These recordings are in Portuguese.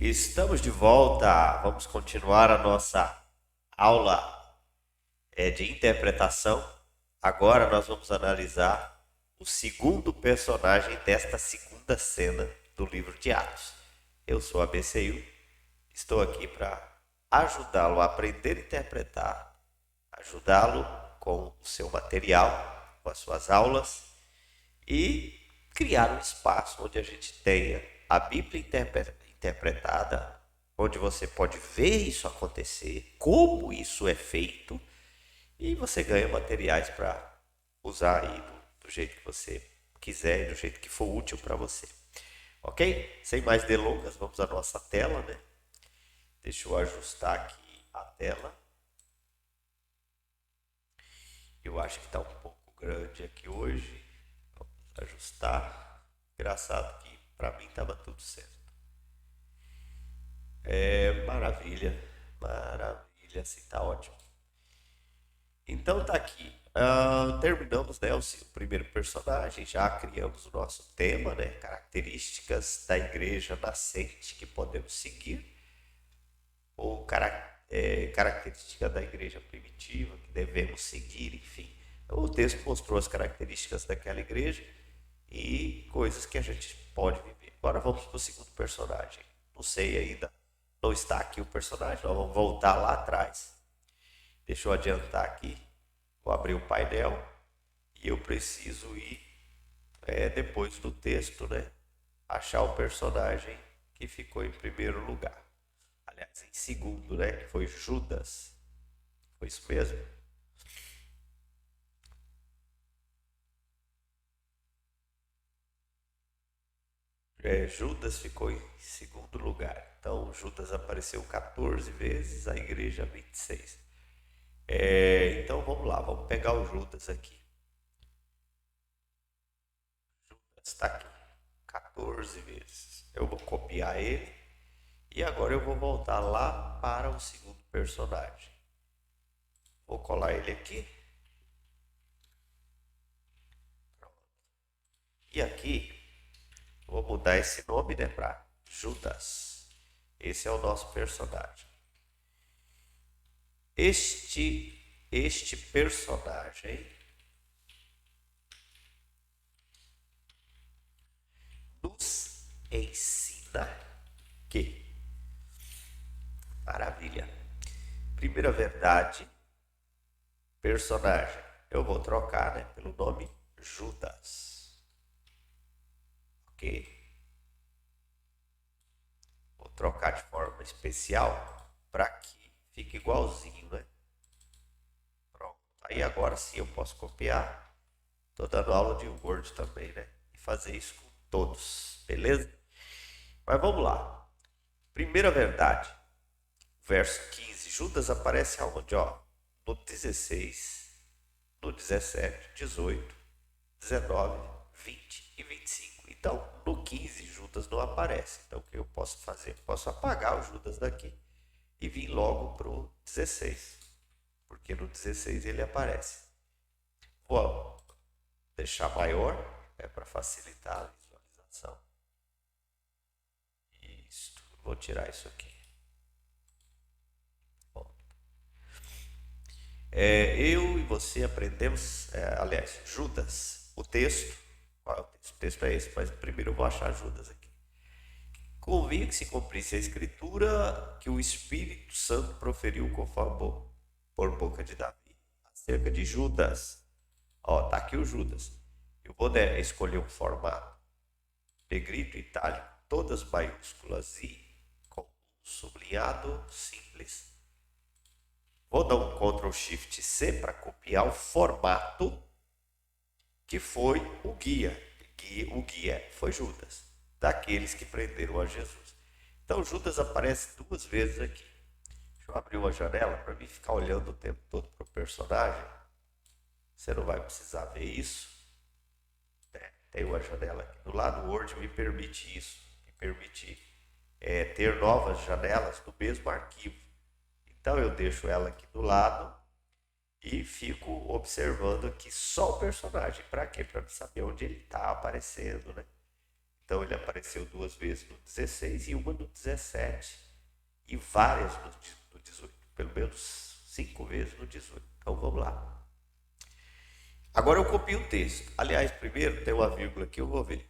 Estamos de volta. Vamos continuar a nossa aula de interpretação. Agora nós vamos analisar o segundo personagem desta segunda cena do livro de Atos. Eu sou a BCU, estou aqui para ajudá-lo a aprender a interpretar, ajudá-lo com o seu material, com as suas aulas e criar um espaço onde a gente tenha a Bíblia interpretada, onde você pode ver isso acontecer, como isso é feito, e você ganha materiais para usar aí do jeito que você quiser e do jeito que for útil para você. Ok? Sem mais delongas, vamos à nossa tela, né? Deixa eu ajustar aqui a tela. Eu acho que está um pouco grande aqui hoje. Vamos ajustar. Engraçado que para mim estava tudo certo. Maravilha, maravilha, assim tá ótimo. Então tá aqui. Terminamos, né, o primeiro personagem, já criamos o nosso tema, né, características da igreja nascente que podemos seguir, ou característica da igreja primitiva que devemos seguir, enfim. O texto mostrou as características daquela igreja e coisas que a gente pode viver. Agora vamos para o segundo personagem. Não sei ainda, não está aqui o personagem, nós vamos voltar lá atrás. Deixa eu adiantar aqui. Vou abrir o painel e eu preciso ir depois do texto, né? Achar o personagem que ficou em primeiro lugar. Aliás, em segundo, né? Que foi Judas. Foi isso mesmo? Judas ficou em segundo lugar. Então, Judas apareceu 14 vezes, a igreja 26. Então, vamos lá, vamos pegar o Judas aqui. Judas está aqui, 14 vezes. Eu vou copiar ele e agora eu vou voltar lá para o segundo personagem. Vou colar ele aqui. E aqui, vou mudar esse nome, né, para Judas. Esse é o nosso personagem. Este personagem nos ensina que, maravilha, primeira verdade, personagem, eu vou trocar, né, pelo nome Judas, ok? Vou trocar de forma especial para que fique igualzinho, né? Pronto. Aí agora sim eu posso copiar. Estou dando aula de Word também, né? E fazer isso com todos, beleza? Mas vamos lá. Primeira verdade, verso 15. Judas aparece aonde? Ó, no 16, no 17, 18, 19, 20 e 25. Então, no 15, Judas não aparece. Então, o que eu posso fazer? Posso apagar o Judas daqui e vir logo para o 16, porque no 16 ele aparece. Vou deixar maior, para facilitar a visualização. Isso, vou tirar isso aqui. Bom, eu e você aprendemos, aliás, Judas, o texto. Qual é o texto? O texto é esse, mas primeiro eu vou achar Judas aqui. Convinha que se cumprisse a escritura que o Espírito Santo proferiu conforme por boca de Davi acerca de Judas. Ó, tá aqui o Judas. Eu vou escolher um formato negrito, itálico, todas maiúsculas e com sublinhado simples. Vou dar um Ctrl Shift C para copiar o formato que foi o guia. O guia foi Judas, daqueles que prenderam a Jesus. Então Judas aparece duas vezes aqui. Deixa eu abrir uma janela para mim ficar olhando o tempo todo para o personagem. Você não vai precisar ver isso. Tem uma janela aqui do lado. O Word me permite isso. Me permite ter novas janelas do mesmo arquivo. Então eu deixo ela aqui do lado e fico observando aqui só o personagem. Para quê? Para saber onde ele está aparecendo, né? Então ele apareceu 2 vezes no 16 e uma no 17 e várias no 18, pelo menos 5 vezes no 18. Então vamos lá. Agora eu copio o texto. Aliás, primeiro tem uma vírgula que eu vou ver.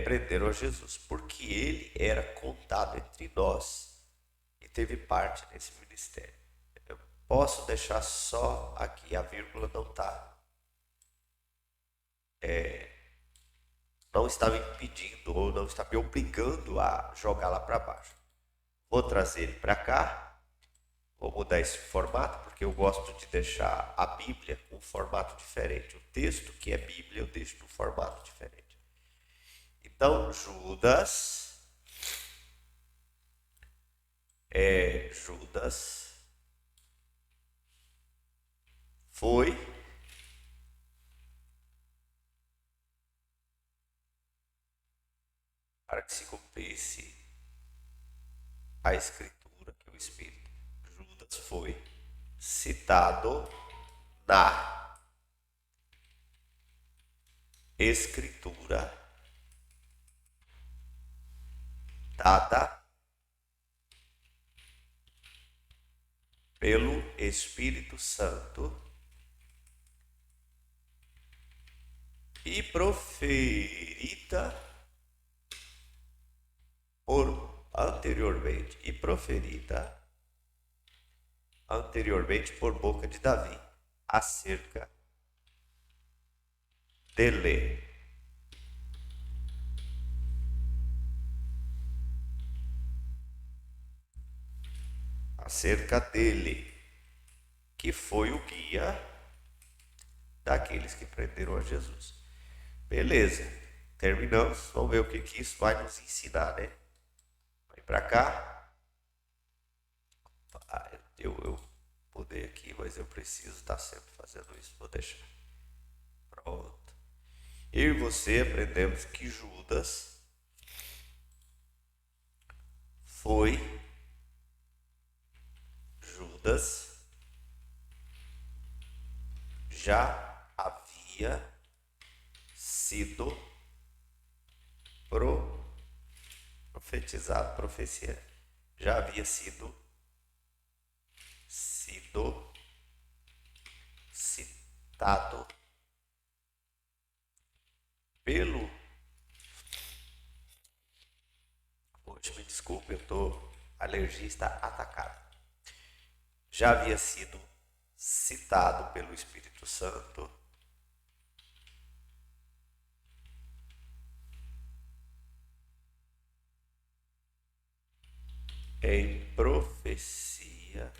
Prenderam a Jesus porque ele era contado entre nós e teve parte nesse ministério. Eu posso deixar só aqui, a vírgula não está. Não está me impedindo ou não está me obrigando a jogar lá para baixo. Vou trazer ele para cá, vou mudar esse formato, porque eu gosto de deixar a Bíblia com um formato diferente. O texto que é Bíblia eu deixo num formato diferente. Então, Judas foi para que se cumprisse a escritura que o Espírito. Judas foi citado na escritura dada pelo Espírito Santo e proferida anteriormente por boca de Davi acerca dele. Acerca dele, que foi o guia daqueles que prenderam a Jesus. Beleza, terminamos. Vamos ver o que isso vai nos ensinar, né? Vai para cá. Eu mudei aqui, mas eu preciso estar sempre fazendo isso. Vou deixar. Pronto. Eu e você aprendemos que Judas já havia sido profetizado, profecia, já havia sido citado pelo. Poxa, me desculpe, a alergia está atacada. Já havia sido citado pelo Espírito Santo em profecia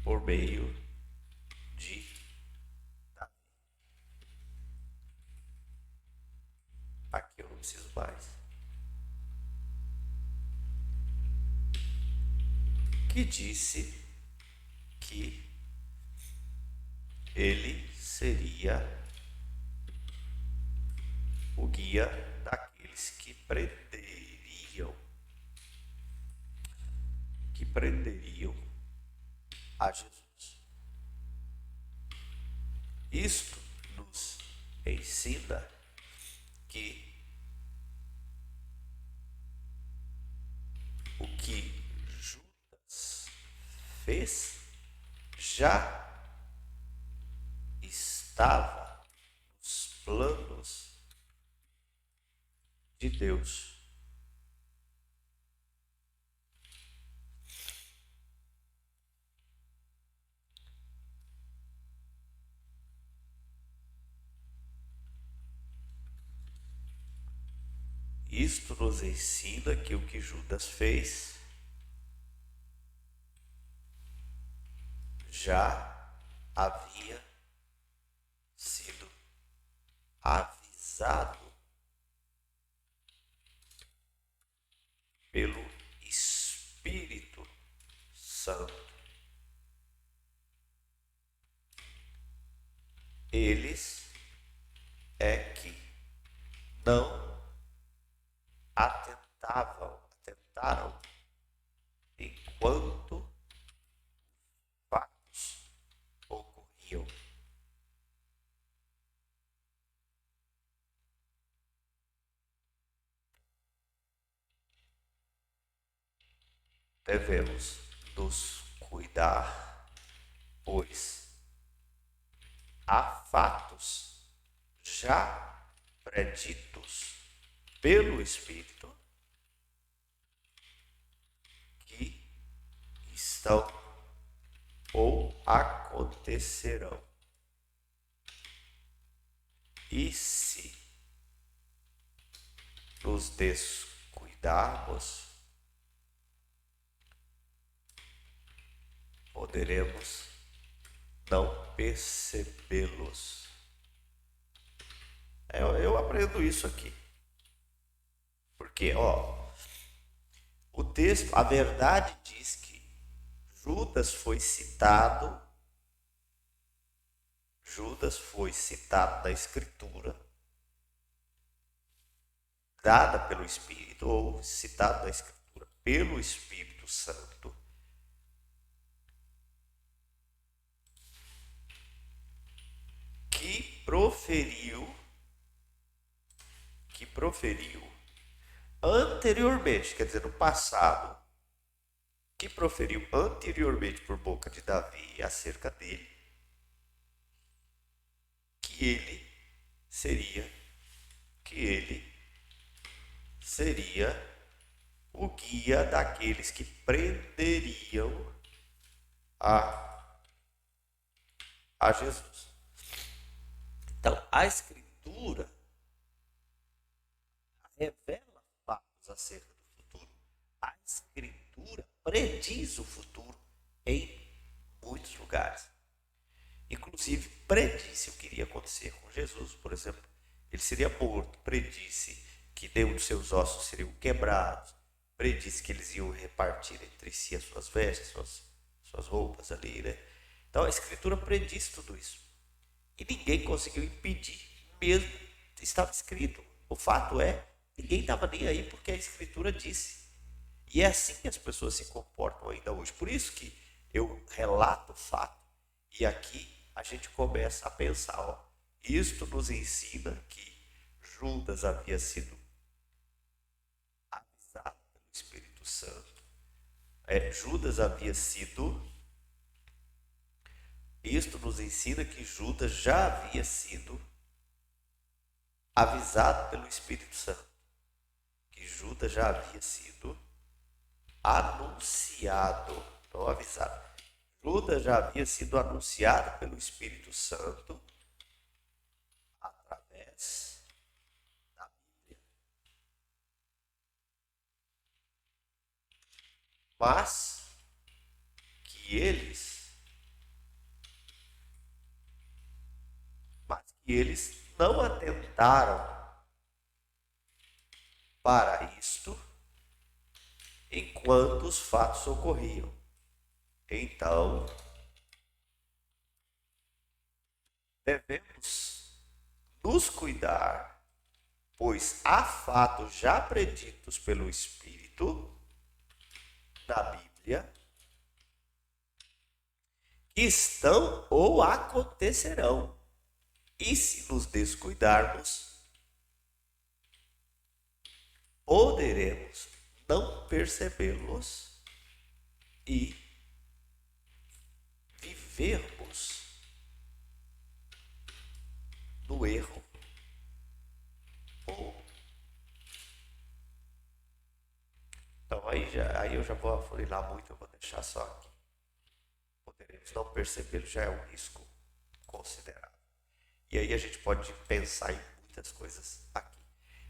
por meio de Davi. Aqui eu não preciso mais. Que disse que ele seria o guia daqueles que prenderiam a Jesus. Isto nos ensina que o que Judas fez já estava nos planos de Deus. Isto nos ensina que o que Judas fez já havia sido avisado pelo Espírito Santo. Eles é que não atentaram enquanto fatos ocorriam. devemos nos cuidar, pois há fatos já preditos pelo Espírito que estão ou acontecerão. E se nos descuidarmos, poderemos não percebê-los. Eu aprendo isso aqui. Porque, o texto, a verdade diz que Judas foi citado na Escritura, dada pelo Espírito, ou citado na Escritura pelo Espírito Santo, que proferiu anteriormente, quer dizer, no passado, que proferiu anteriormente por boca de Davi acerca dele, que ele seria o guia daqueles que prenderiam a Jesus. Então, a Escritura revela fatos acerca do futuro. A Escritura prediz o futuro em muitos lugares. Inclusive, predisse o que iria acontecer com Jesus, por exemplo. Ele seria morto, predisse que nenhum dos seus ossos seriam quebrados, predisse que eles iam repartir entre si as suas vestes, suas roupas ali, né? Então, a Escritura prediz tudo isso. E ninguém conseguiu impedir, mesmo estava escrito. O fato é, ninguém estava nem aí porque a Escritura disse. E é assim que as pessoas se comportam ainda hoje. Por isso que eu relato o fato. E aqui a gente começa a pensar, isto nos ensina que Judas havia sido avisado pelo Espírito Santo. Isto nos ensina que Judas já havia sido avisado pelo Espírito Santo. Que Judas já havia sido anunciado, não avisado. Judas já havia sido anunciado pelo Espírito Santo através da Bíblia. Mas que eles não atentaram para isto enquanto os fatos ocorriam. Então, devemos nos cuidar, pois há fatos já preditos pelo Espírito na Bíblia que estão ou acontecerão. E se nos descuidarmos, poderemos não percebê-los e vivermos no erro. Então aí eu já vou afunilar muito, eu vou deixar só aqui. Poderemos não percebê-lo, já é um risco considerável. E aí a gente pode pensar em muitas coisas aqui.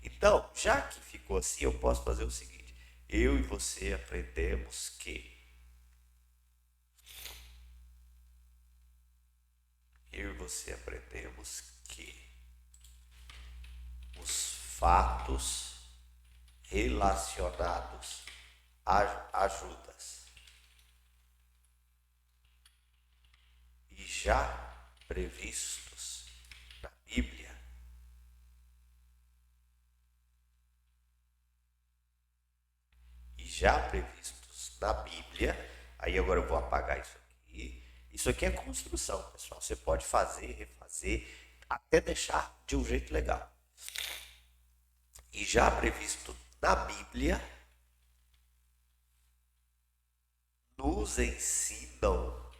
Então, já que ficou assim, eu posso fazer o seguinte. Eu e você aprendemos que os fatos relacionados a Judas e já previstos na Bíblia aí agora eu vou apagar isso aqui. Isso aqui é construção, pessoal. Você pode fazer, refazer, até deixar de um jeito legal. E já previsto na Bíblia, nos ensinam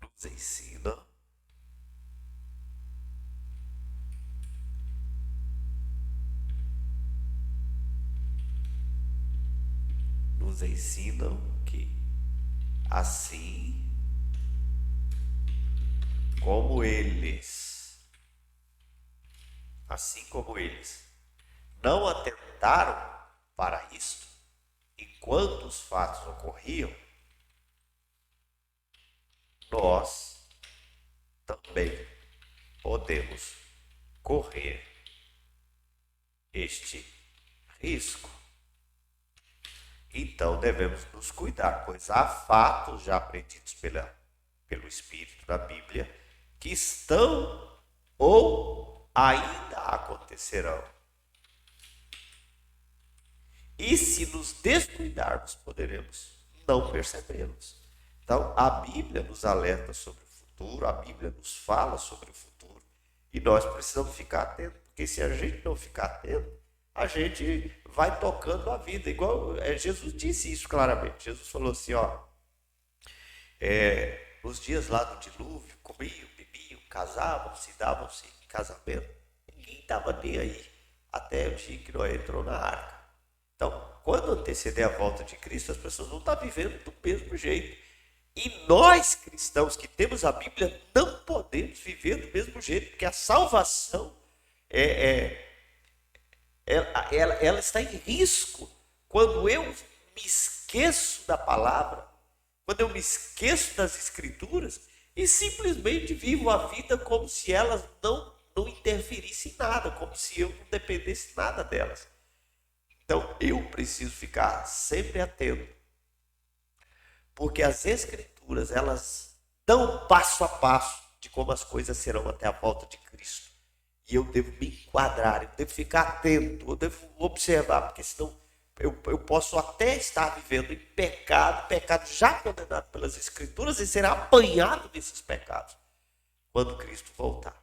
nos ensinam nos ensinam que assim como eles não atentaram para isto enquanto os fatos ocorriam, nós também podemos correr este risco. Então devemos nos cuidar, pois há fatos já aprendidos pelo Espírito na Bíblia que estão ou ainda acontecerão. E se nos descuidarmos, poderemos não percebê-los. Então, a Bíblia nos alerta sobre o futuro, a Bíblia nos fala sobre o futuro, e nós precisamos ficar atentos, porque se a gente não ficar atento, a gente vai tocando a vida, igual Jesus disse isso claramente. Jesus falou assim, nos dias lá do dilúvio, comiam, bebiam, casavam-se, davam-se em casamento, ninguém estava nem aí, até o dia que Noé entrou na arca. Então, quando anteceder a volta de Cristo, as pessoas vão estar vivendo do mesmo jeito. E nós, cristãos que temos a Bíblia, não podemos viver do mesmo jeito, porque a salvação ela está em risco quando eu me esqueço da palavra, quando eu me esqueço das Escrituras e simplesmente vivo a vida como se elas não interferissem em nada, como se eu não dependesse nada delas. Então, eu preciso ficar sempre atento, porque as Escrituras, elas dão passo a passo de como as coisas serão até a volta de Cristo. E eu devo me enquadrar, eu devo ficar atento, eu devo observar, porque senão eu posso até estar vivendo em pecado já condenado pelas Escrituras e ser apanhado desses pecados quando Cristo voltar.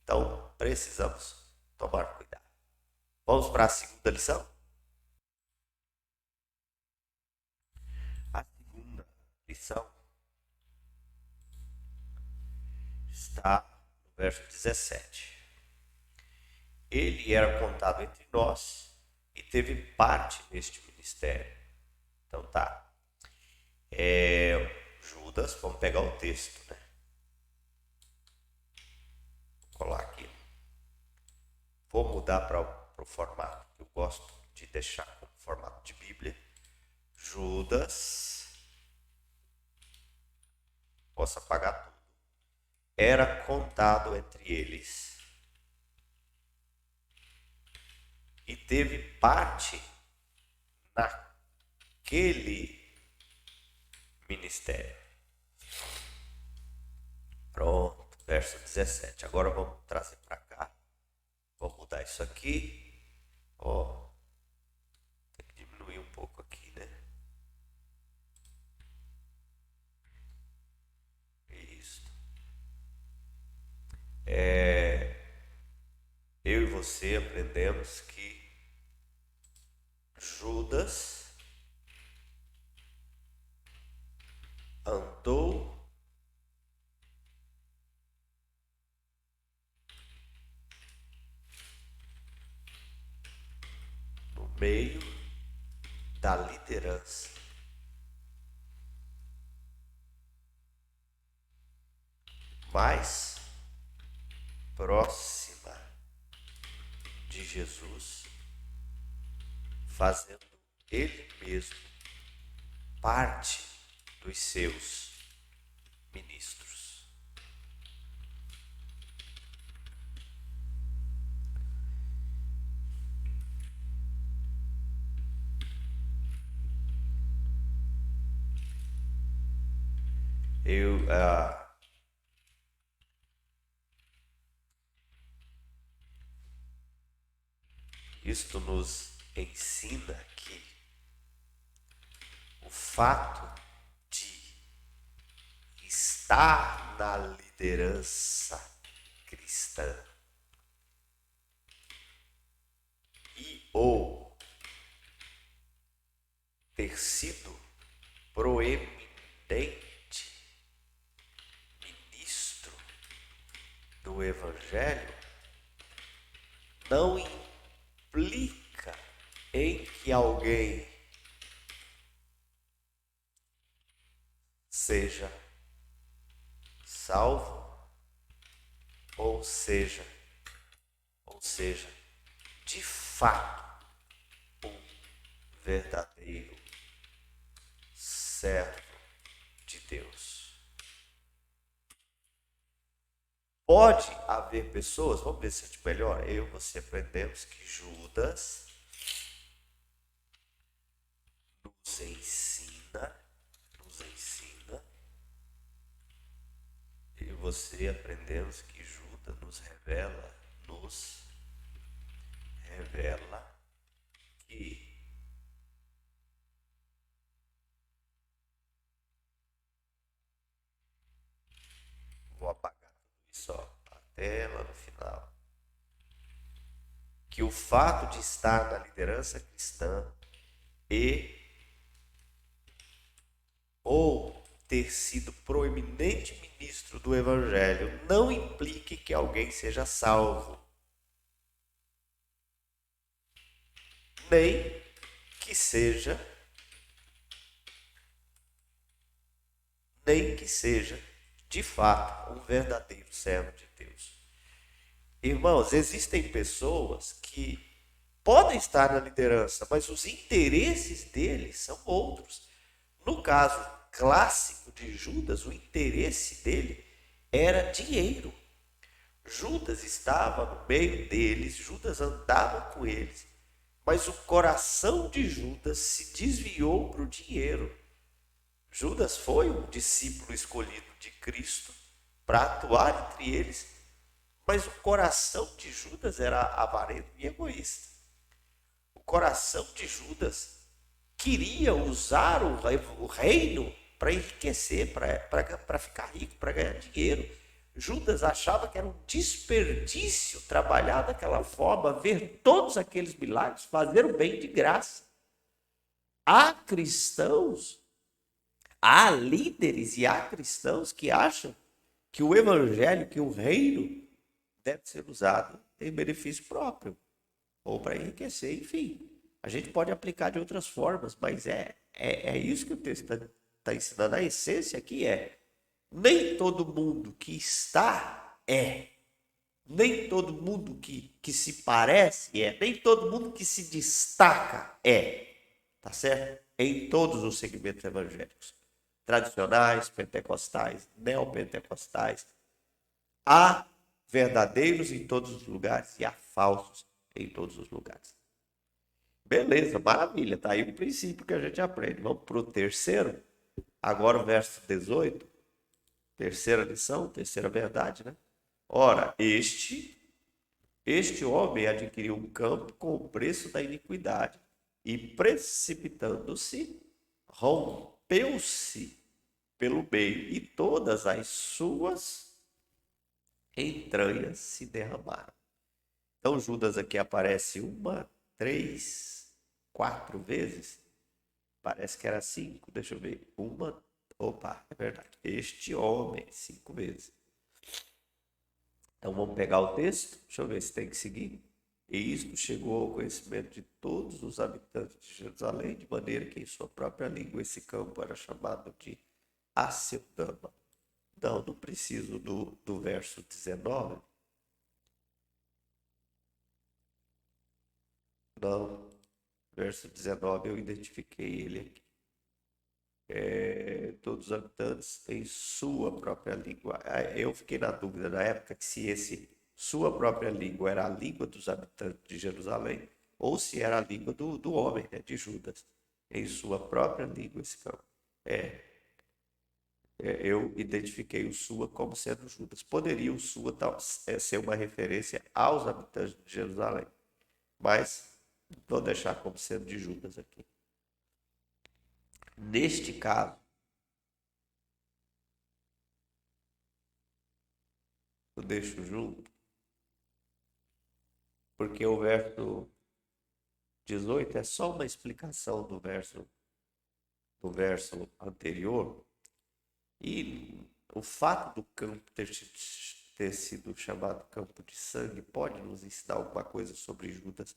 Então, precisamos tomar cuidado. Vamos para a segunda lição? A segunda lição está no verso 17. Ele era contado entre nós e teve parte neste ministério. Então tá. Judas, vamos pegar o texto, né? Vou colar aqui. Vou mudar para o formato que eu gosto de deixar como formato de Bíblia. Judas, posso apagar tudo, era contado entre eles e teve parte naquele ministério. Pronto, verso 17. Agora vamos trazer para cá. Vou mudar isso aqui. Tem que diminuir um pouco aqui, né? Isso. Eu e você aprendemos que Judas andou no meio da liderança mais próxima de Jesus, fazendo ele mesmo parte dos seus ministros. Isto nos ensina que o fato de estar na liderança cristã e ou evangelho não implica em que alguém seja salvo, ou seja, de fato, um verdadeiro servo de Deus. Pode haver pessoas, vamos ver se é melhor, eu e você aprendemos que Judas nos ensina, e você aprendemos que Judas nos revela que vou apagar tudo isso, ó, até lá no final. Que o fato de estar na liderança cristã e ou ter sido proeminente ministro do evangelho não implique que alguém seja salvo, nem que seja de fato um verdadeiro servo de Deus. Irmãos, existem pessoas que podem estar na liderança, mas os interesses deles são outros. No caso clássico de Judas, o interesse dele era dinheiro. Judas estava no meio deles, Judas andava com eles, mas o coração de Judas se desviou para o dinheiro. Judas foi um discípulo escolhido de Cristo para atuar entre eles, mas o coração de Judas era avarento e egoísta. O coração de Judas queria usar o reino para enriquecer, para ficar rico, para ganhar dinheiro. Judas achava que era um desperdício trabalhar daquela forma, ver todos aqueles milagres, fazer o bem de graça. Há cristãos, há líderes e há cristãos que acham que o evangelho, que o reino deve ser usado em benefício próprio ou para enriquecer, enfim. A gente pode aplicar de outras formas, mas é isso que o texto está ensinando. A essência aqui nem todo mundo que está nem todo mundo que se parece nem todo mundo que se destaca tá certo? Em todos os segmentos evangélicos, tradicionais, pentecostais, neopentecostais, há verdadeiros em todos os lugares e há falsos em todos os lugares. Beleza, maravilha, tá aí o princípio que a gente aprende. Vamos para o terceiro, agora o verso 18, terceira lição, terceira verdade, né? Ora, este homem adquiriu um campo com o preço da iniquidade e, precipitando-se, rompeu-se pelo meio e todas as suas entranhas se derramaram. Então, Judas aqui aparece 1, 3, 4 vezes. Parece que era 5, deixa eu ver. É verdade. Este homem, 5 vezes. Então, vamos pegar o texto. Deixa eu ver se tem que seguir. E isto chegou ao conhecimento de todos os habitantes de Jerusalém, de maneira que em sua própria língua esse campo era chamado de Aceldama. Não preciso do verso 19. Não, verso 19 eu identifiquei ele aqui. Todos os habitantes em sua própria língua. Eu fiquei na dúvida na época que se esse sua própria língua era a língua dos habitantes de Jerusalém ou se era a língua do homem, né, de Judas. Em sua própria língua esse campo. Eu identifiquei o sua como sendo Judas. Poderia o sua ser uma referência aos habitantes de Jerusalém, mas vou deixar como sendo de Judas aqui. Neste caso, eu deixo junto, porque o verso 18 é só uma explicação do verso anterior, e o fato do campo ter ter sido chamado campo de sangue pode nos ensinar alguma coisa sobre Judas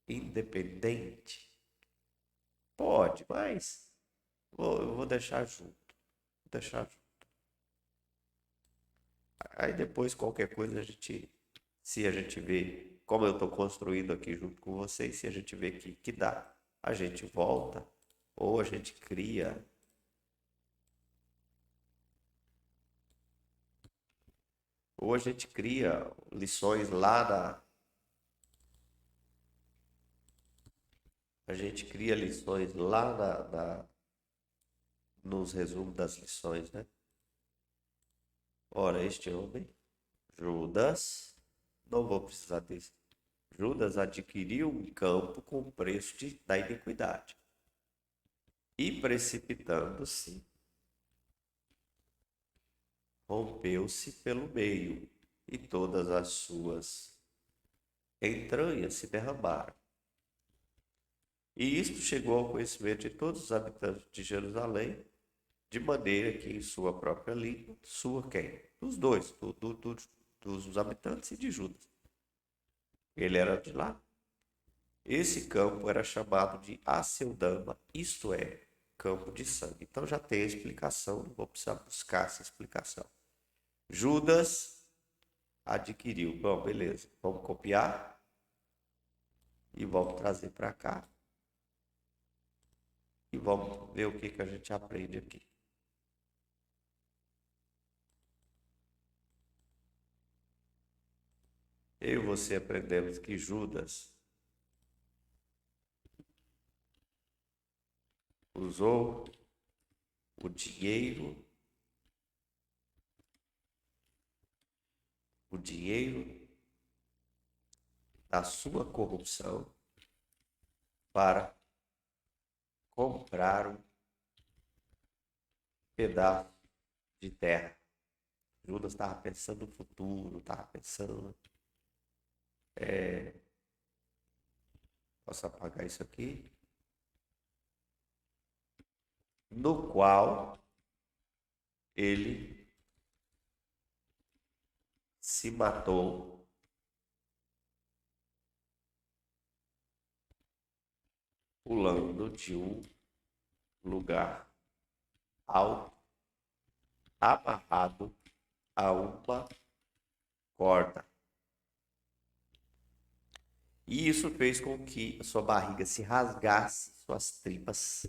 independente? Pode, mas eu vou deixar junto. Vou deixar junto. Aí depois qualquer coisa se a gente vê, como eu estou construindo aqui junto com vocês, se a gente vê que dá, a gente volta ou a gente cria. Ou a gente cria lições lá a gente cria lições lá nos resumos das lições, né? Ora, este homem, Judas, não vou precisar desse. Judas adquiriu um campo com o preço da iniquidade. E precipitando-se, rompeu-se pelo meio, e todas as suas entranhas se derramaram. E isto chegou ao conhecimento de todos os habitantes de Jerusalém, de maneira que em sua própria língua, sua quem? Dos dois, dos habitantes e de Judas. Ele era de lá. Esse campo era chamado de Aceldama, isto é, campo de sangue. Então já tem a explicação, não vou precisar buscar essa explicação. Judas adquiriu. Bom, beleza. Vamos copiar e vamos trazer para cá. E vamos ver o que a gente aprende aqui. Eu e você aprendemos que Judas usou o dinheiro da sua corrupção para comprar um pedaço de terra. Judas estava pensando no futuro, estava pensando. Posso apagar isso aqui? No qual ele se matou pulando de um lugar alto, amarrado a uma corda. E isso fez com que a sua barriga se rasgasse, suas tripas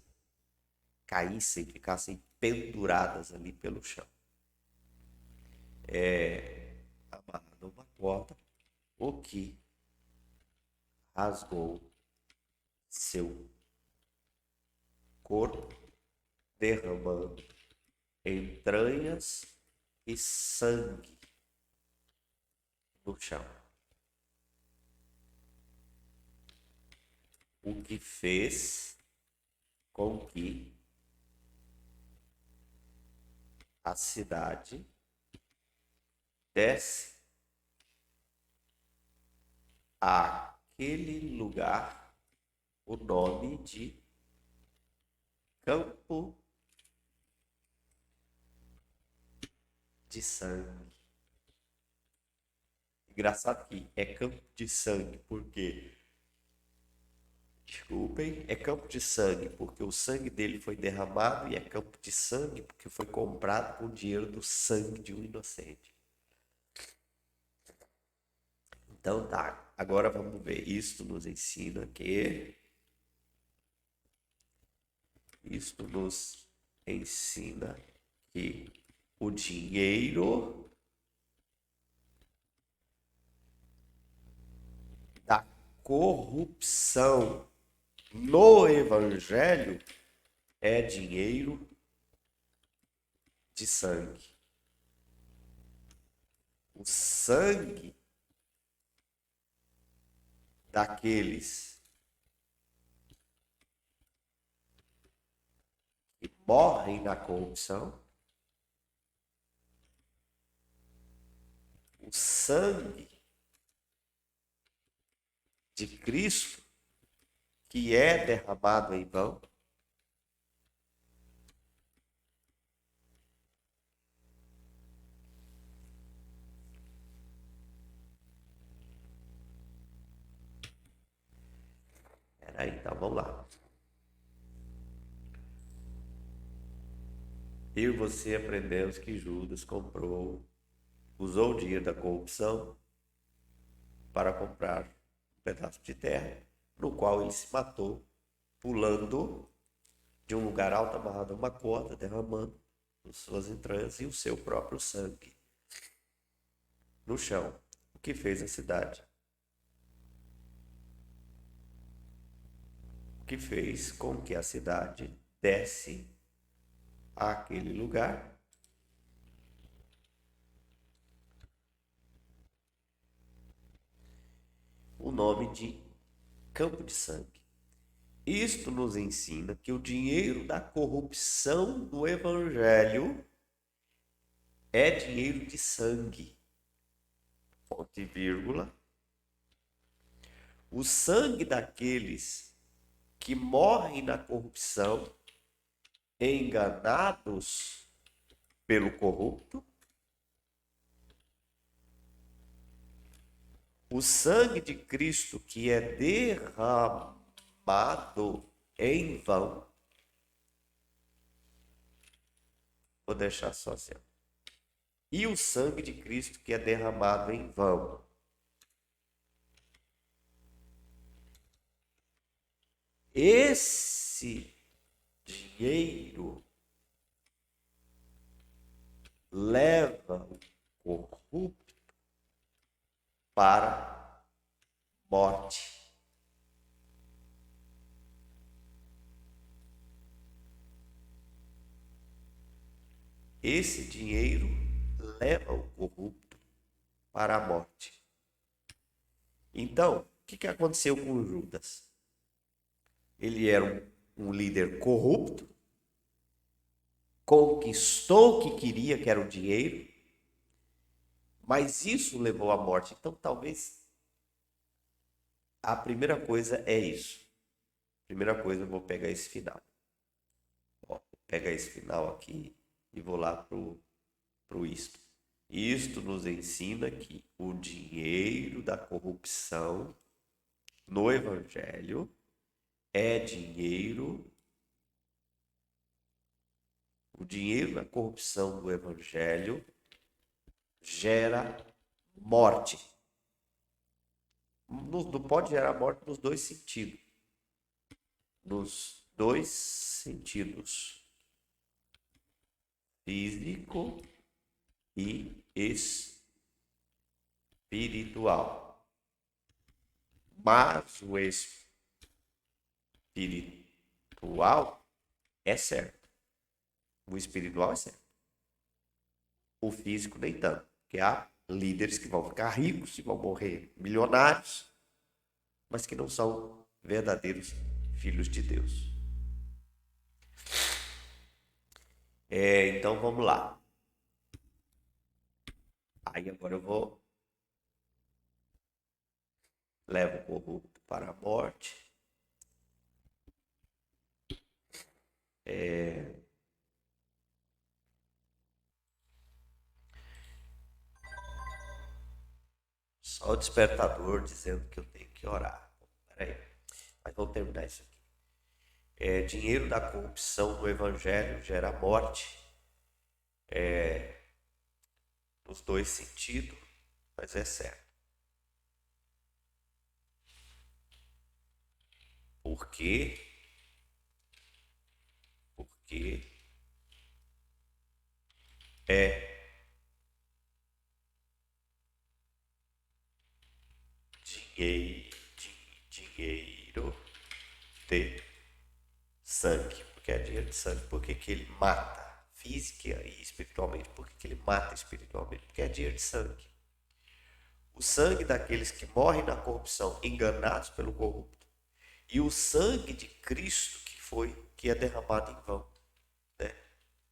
caíssem, ficassem penduradas ali pelo chão. Amarrado a uma corda, o que rasgou seu corpo, derramando entranhas e sangue no chão. O que fez com que a cidade desse àquele lugar o nome de Campo de Sangue. Engraçado que é campo de sangue, porque desculpem, é campo de sangue porque o sangue dele foi derramado, e é campo de sangue porque foi comprado com o dinheiro do sangue de um inocente. Então tá, agora vamos ver. Isto nos ensina que o dinheiro da corrupção no Evangelho é dinheiro de sangue. O sangue daqueles que morrem na corrupção, o sangue de Cristo que é derramado em vão, Então vamos lá. Eu e você aprendemos que Judas usou o dinheiro da corrupção para comprar um pedaço de terra, no qual ele se matou, pulando de um lugar alto, amarrado a uma corda, derramando suas entranhas e o seu próprio sangue no chão, o que fez a cidade, o que fez com que a cidade desse àquele lugar o nome de Campo de Sangue. Isto nos ensina que o dinheiro da corrupção do evangelho é dinheiro de sangue. Ponto e vírgula. O sangue daqueles que morrem na corrupção, enganados pelo corrupto, o sangue de Cristo que é derramado em vão. Vou deixar só assim. E o sangue de Cristo que é derramado em vão. Esse dinheiro leva o corrupto para morte. Esse dinheiro leva o corrupto para a morte. Então, o que aconteceu com Judas? Ele era um líder corrupto, conquistou o que queria, que era o dinheiro, mas isso levou à morte. Então, talvez a primeira coisa é isso. Primeira coisa, eu vou pegar esse final. Ó, vou pegar esse final aqui e vou lá pro isto. Isto nos ensina que o dinheiro da corrupção no evangelho é dinheiro. O dinheiro da corrupção do evangelho gera morte. Não pode gerar morte nos dois sentidos. Nos dois sentidos. Físico e espiritual. Mas o espiritual é certo. O espiritual é certo. O físico nem tanto. Porque há líderes que vão ficar ricos e vão morrer milionários, mas que não são verdadeiros filhos de Deus. Então vamos lá. Aí agora eu levo o corrupto para a morte. Só o despertador dizendo que eu tenho que orar. Peraí, mas vamos terminar isso aqui. Dinheiro da corrupção no evangelho gera morte. Nos dois sentidos, mas é certo. Por quê? Porque é dinheiro de sangue. Porque é dinheiro de sangue. Por que ele mata física e espiritualmente? Por que ele mata espiritualmente? Porque é dinheiro de sangue. O sangue daqueles que morrem na corrupção, enganados pelo corrupto. E o sangue de Cristo que é derramado em vão. Né?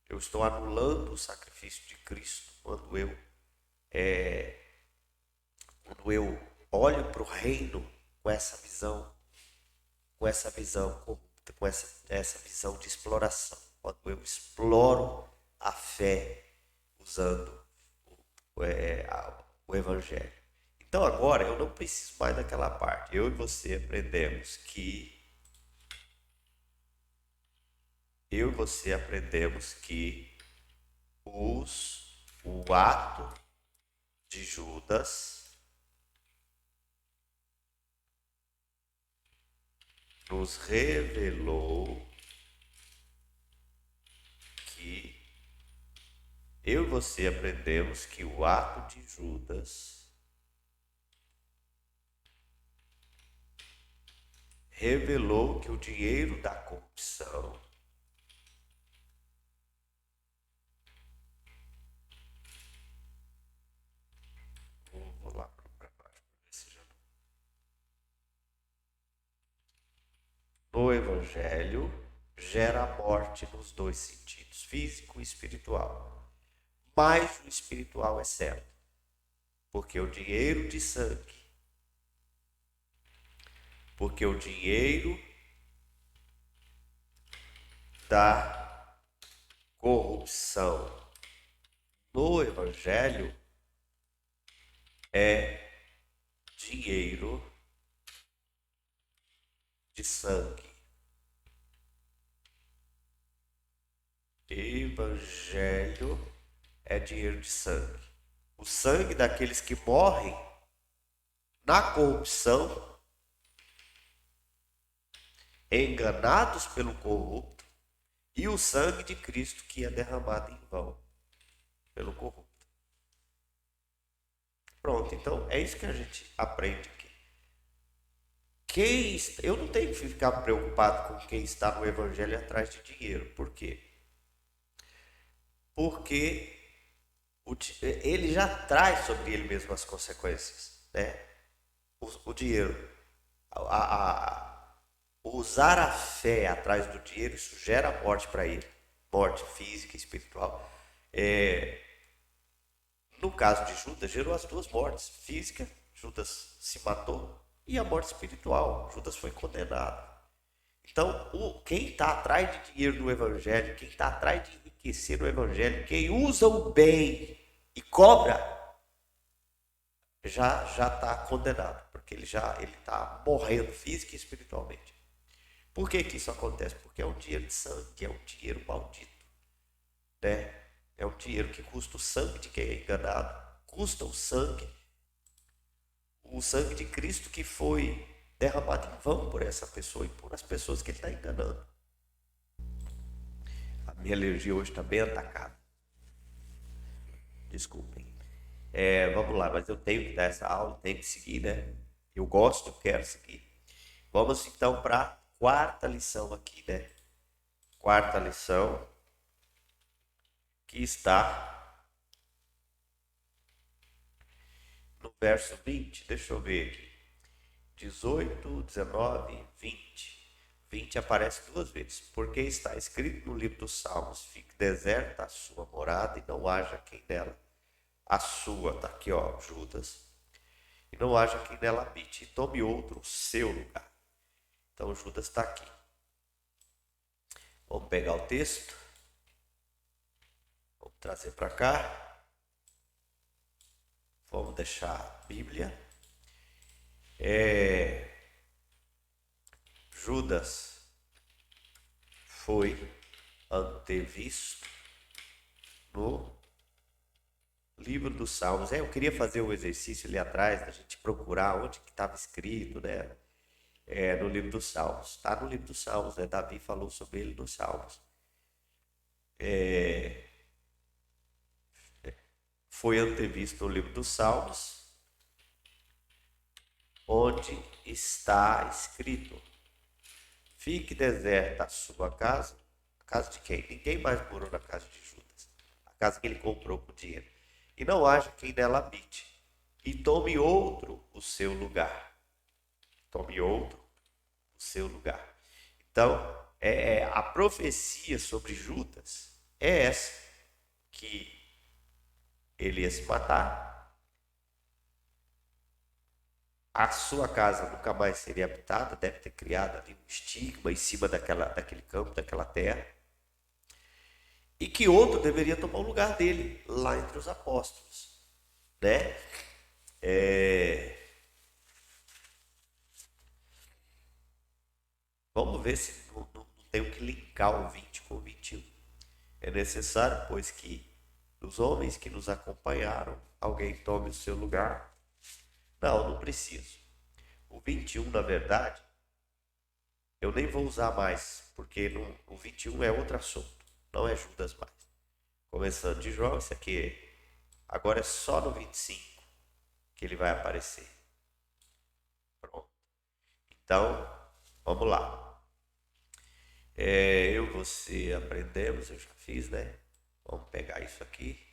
Eu estou anulando o sacrifício de Cristo quando eu olho para o reino com essa visão corrupta, com essa visão de exploração. Quando eu exploro a fé usando o evangelho. Então agora eu não preciso mais daquela parte. Eu e você aprendemos que eu e você aprendemos que o ato de Judas nos revelou que eu e você aprendemos que o ato de Judas revelou que o dinheiro da corrupção vou lá para baixo para ver se já no Evangelho gera a morte nos dois sentidos, físico e espiritual. Mas o espiritual é certo, porque o dinheiro de sangue, porque o dinheiro da corrupção no Evangelho é dinheiro de sangue. Evangelho é dinheiro de sangue. O sangue daqueles que morrem na corrupção, enganados pelo corrupto, e o sangue de Cristo que é derramado em vão pelo corrupto. Pronto, então é isso que a gente aprende aqui. Eu não tenho que ficar preocupado com quem está no Evangelho atrás de dinheiro. Por quê? Porque ele já traz sobre ele mesmo as consequências, né? O dinheiro, usar a fé atrás do dinheiro, isso gera morte para ele, morte física e espiritual. No caso de Judas, gerou as duas mortes, física, Judas se matou, e a morte espiritual, Judas foi condenado. Então, quem está atrás de dinheiro no Evangelho, quem está atrás de enriquecer no Evangelho, quem usa o bem e cobra, já está condenado, porque ele está morrendo física e espiritualmente. Por que isso acontece? Porque é um dinheiro de sangue, é um dinheiro maldito, né? É um dinheiro que custa o sangue de quem é enganado, custa o sangue de Cristo que foi derramado em vão por essa pessoa e por as pessoas que ele está enganando. A minha alergia hoje está bem atacada. Desculpem. Vamos lá, mas eu tenho que dar essa aula, tenho que seguir, né? Eu gosto, eu quero seguir. Vamos então para a quarta lição aqui, né? Quarta lição, que está no verso 20. Deixa eu ver aqui. 18, 19, 20. 20 aparece duas vezes. Porque está escrito no livro dos Salmos: fique deserta a sua morada e não haja quem nela. A sua, tá aqui, ó, Judas. E não haja quem nela habite, e tome outro o seu lugar. Então Judas está aqui. Vamos pegar o texto. Vamos trazer para cá. Vamos deixar a Bíblia. Judas foi antevisto no livro dos Salmos. Eu queria fazer um exercício ali atrás, da gente procurar onde que estava escrito, né? No livro dos Salmos. Está no livro dos Salmos, né? Davi falou sobre ele nos Salmos. Foi antevisto no livro dos Salmos, onde está escrito: fique deserta a sua casa. A casa de quem? Ninguém mais morou na casa de Judas. A casa que ele comprou com dinheiro. E não haja quem nela habite. E tome outro o seu lugar. Tome outro o seu lugar. Então, a profecia sobre Judas é essa: que ele ia se matar, a sua casa nunca mais seria habitada, deve ter criado ali um estigma em cima daquele campo, daquela terra, e que outro deveria tomar o lugar dele lá entre os apóstolos, né? Vamos ver se não tenho que linkar o 20 com o 21. É necessário, pois, que dos homens que nos acompanharam, alguém tome o seu lugar. Não preciso. O 21, na verdade, eu nem vou usar mais, porque o 21 é outro assunto, não é Judas mais. Começando de João, isso aqui agora é só no 25 que ele vai aparecer. Pronto. Então, vamos lá. Eu e você aprendemos, eu já fiz, né? Vamos pegar isso aqui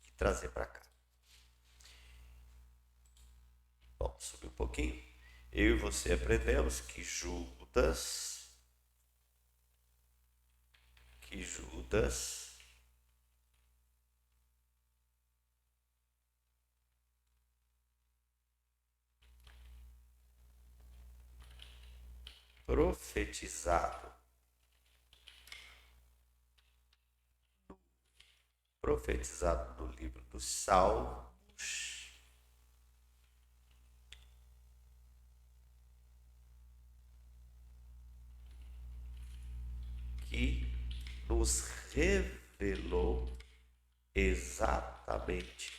e trazer para cá. Vamos subir um pouquinho. Eu e você aprendemos que Judas profetizado no livro dos Salmos, que nos revelou exatamente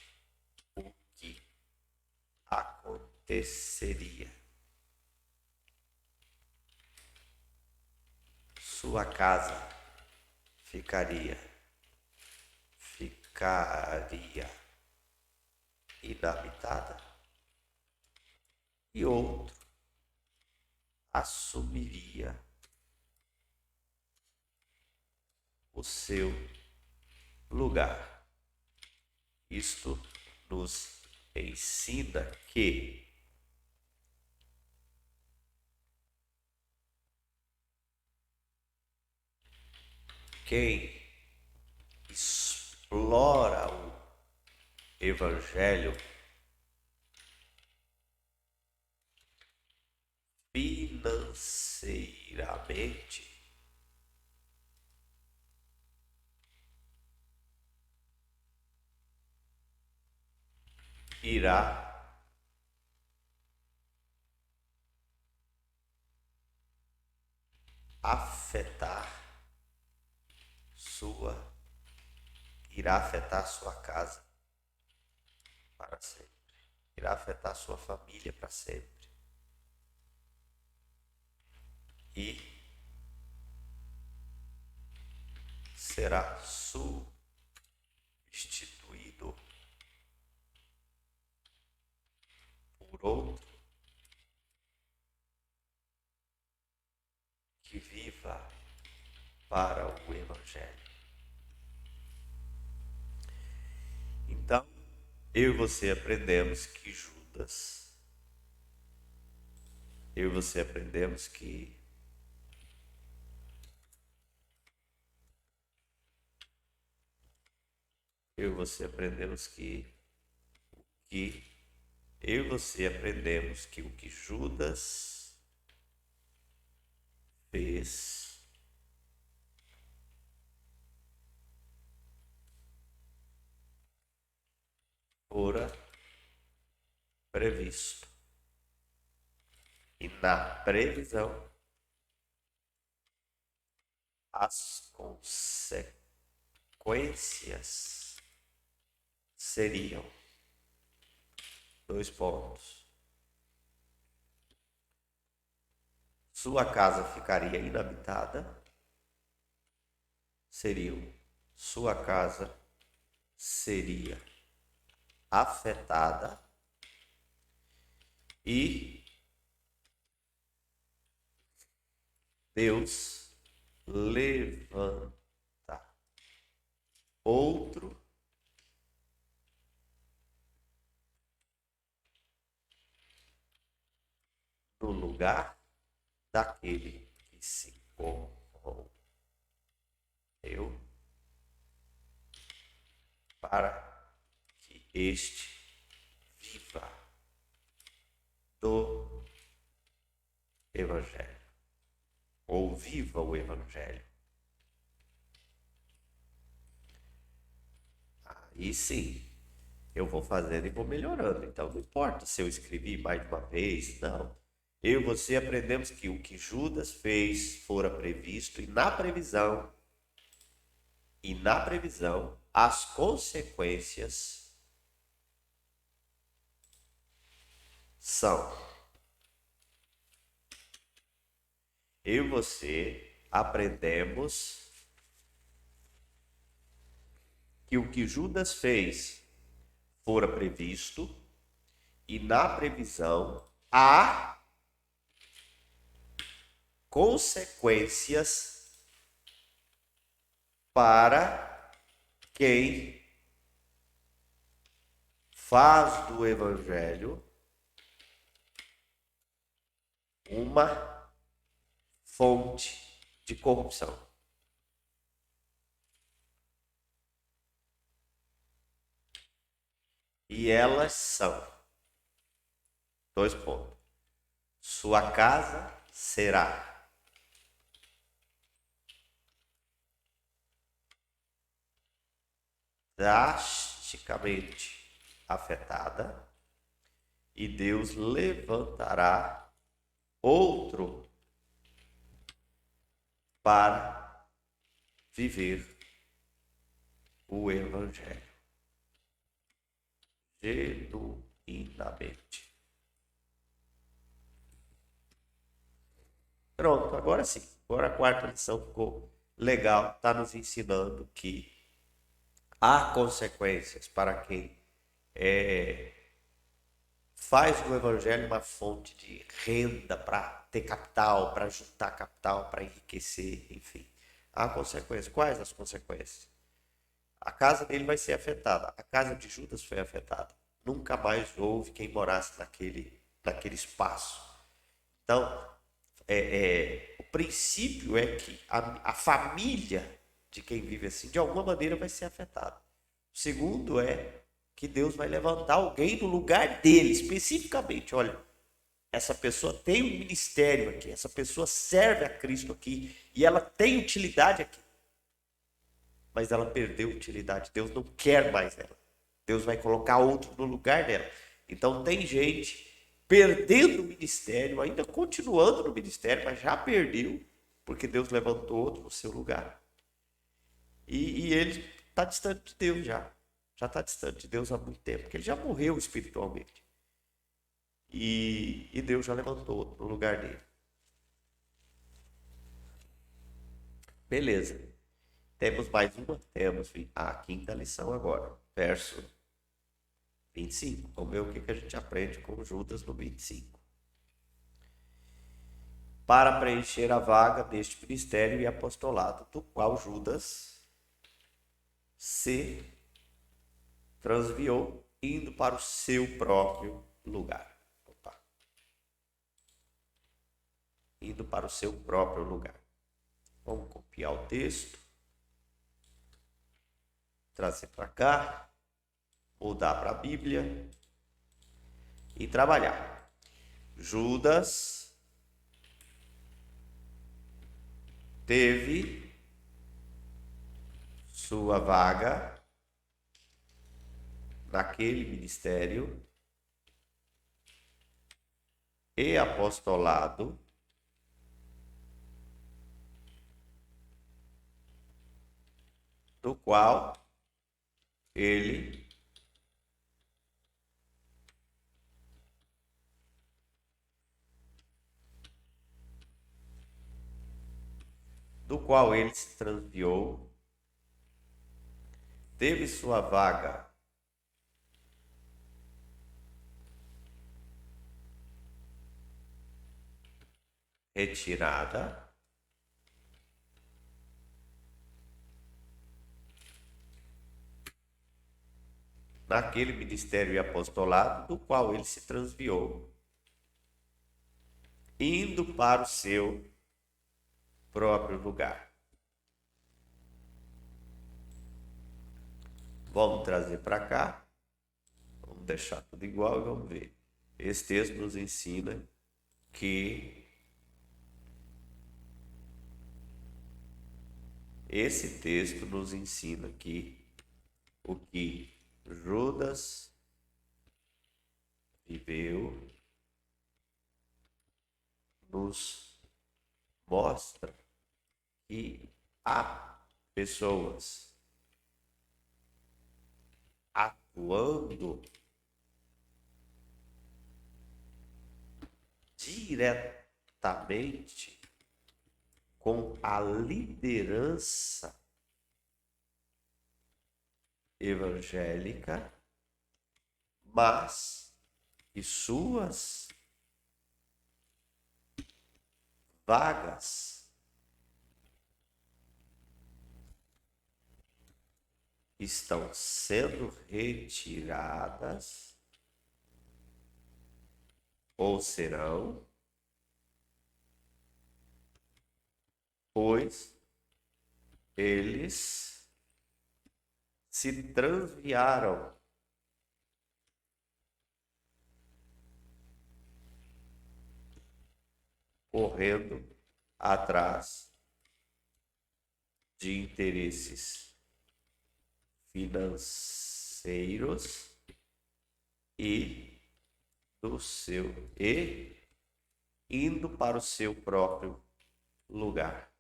o que aconteceria. Sua casa ficaria inabitada e outro assumiria o seu lugar. Isto nos ensina que quem explora o Evangelho financeiramente irá afetar sua casa para sempre, irá afetar sua família para sempre e será substituído por outro que viva para o Evangelho. Então, eu e você aprendemos que o que Judas fez fora previsto. E na previsão, as consequências seriam 2 pontos. Sua casa ficaria inabitada. Sua casa seria afetada e Deus levanta outro no lugar daquele que se corrompeu para que este viva do Evangelho, ou viva o Evangelho. Aí sim, eu vou fazendo e vou melhorando. Então não importa se eu escrevi mais de uma vez, não. Eu e você aprendemos que o que Judas fez fora previsto e na previsão, as consequências são. Eu e você aprendemos que o que Judas fez fora previsto e na previsão há consequências para quem faz do evangelho uma fonte de corrupção. E elas são, 2 pontos. Sua casa será drasticamente afetada e Deus levantará outro para viver o evangelho genuinamente. Pronto, agora sim. Agora a quarta lição ficou legal. Está nos ensinando que há consequências para quem faz do evangelho uma fonte de renda para ter capital, para juntar capital, para enriquecer, enfim. Há consequências. Quais as consequências? A casa dele vai ser afetada. A casa de Judas foi afetada. Nunca mais houve quem morasse naquele espaço. Então, o princípio é que a família de quem vive assim, de alguma maneira, vai ser afetada. O segundo é que Deus vai levantar alguém no lugar dele, especificamente. Olha, essa pessoa tem um ministério aqui, essa pessoa serve a Cristo aqui, e ela tem utilidade aqui. Mas ela perdeu utilidade, Deus não quer mais ela. Deus vai colocar outro no lugar dela. Então tem gente perdendo o ministério, ainda continuando no ministério, mas já perdeu, porque Deus levantou outro no seu lugar. E ele está distante de Deus já. Já está distante de Deus há muito tempo, porque ele já morreu espiritualmente. E Deus já levantou outro no lugar dele. Beleza. Temos mais uma? Temos a quinta lição agora. Verso 25. Vamos ver o que a gente aprende com Judas no 25. Para preencher a vaga deste ministério e apostolado, do qual Judas se transviou, indo para o seu próprio lugar. Indo para o seu próprio lugar. Vamos copiar o texto, trazer para cá, mudar para a Bíblia e trabalhar. Judas teve sua vaga naquele ministério e apostolado do qual ele se transviou, teve sua vaga retirada naquele ministério e apostolado do qual ele se transviou, indo para o seu próprio lugar. Vamos trazer para cá, vamos deixar tudo igual e vamos ver. Esse texto nos ensina que o que Judas viveu nos mostra que há pessoas atuando diretamente com a liderança evangélica, mas que suas vagas estão sendo retiradas ou serão, pois eles se transviaram correndo atrás de interesses financeiros e indo para o seu próprio lugar.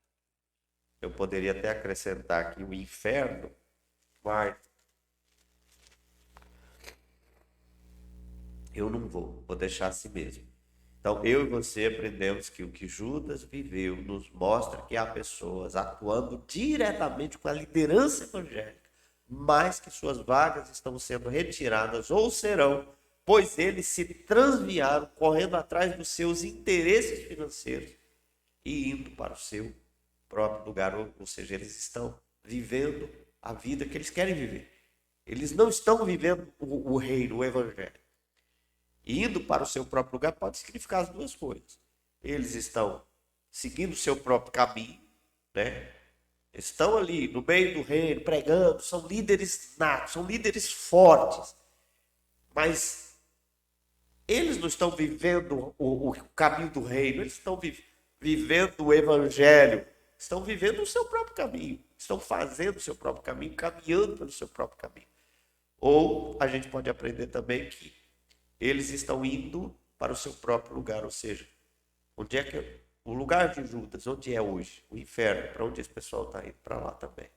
Eu poderia até acrescentar aqui o inferno, mas eu não vou deixar assim mesmo. Então, eu e você aprendemos que o que Judas viveu nos mostra que há pessoas atuando diretamente com a liderança evangélica, mas que suas vagas estão sendo retiradas ou serão, pois eles se transviaram correndo atrás dos seus interesses financeiros e indo para o seu próprio lugar, ou seja, eles estão vivendo a vida que eles querem viver. Eles não estão vivendo o reino, o evangelho. Indo para o seu próprio lugar pode significar as duas coisas. Eles estão seguindo o seu próprio caminho, né? Estão ali no meio do reino, pregando, são líderes natos, são líderes fortes, mas eles não estão vivendo o caminho do reino, eles estão vivendo o evangelho, estão vivendo o seu próprio caminho, estão fazendo o seu próprio caminho, caminhando pelo seu próprio caminho. Ou a gente pode aprender também que eles estão indo para o seu próprio lugar, ou seja, onde é que o lugar de Judas, onde é hoje? O inferno, para onde esse pessoal está indo? Para lá também.